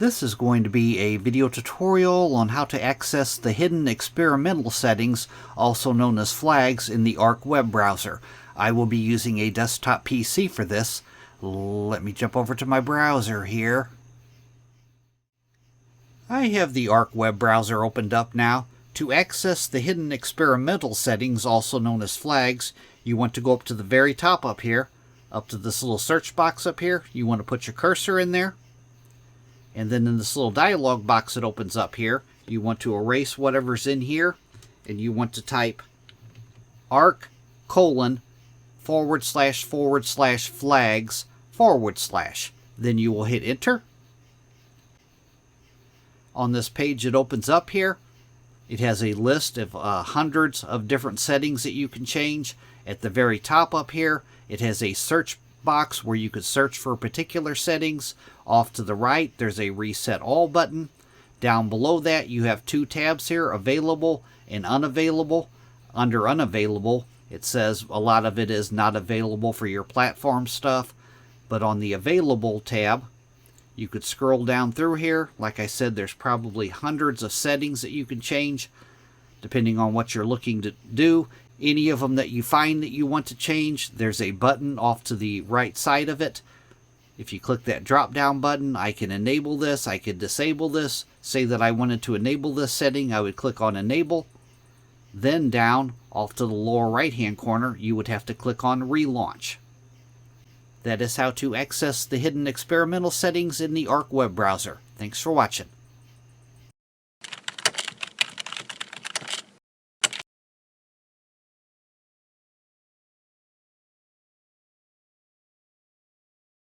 This is going to be a video tutorial on how to access the hidden experimental settings, also known as flags, in the Arc web browser. I will be using a desktop PC for this. Let me jump over to my browser here. I have the Arc web browser opened up now. To access the hidden experimental settings, also known as flags, you want to go up to the very top up here, up to this little search box up here. You want to put your cursor in there. And then in this little dialog box that opens up here, you want to erase whatever's in here, and you want to type arc : // flags // Then you will hit enter. On this page it opens up here, it has a list of hundreds of different settings that you can change. At the very top up here, it has a search box where you could search for particular settings. Off to the right, there's a reset all button. Down below that, you have two tabs here, available and unavailable. Under unavailable, it says a lot of it is not available for your platform stuff. But on the available tab, you could scroll down through here. Like I said, there's probably hundreds of settings that you can change depending on what you're looking to do. Any of them that you find that you want to change, there's a button off to the right side of it. If you click that drop down button, I can enable this, I could disable this. Say that I wanted to enable this setting, I would click on enable. Then down off to the lower right hand corner, you would have to click on relaunch. That is how to access the hidden experimental settings in the Arc web browser. Thanks for watching.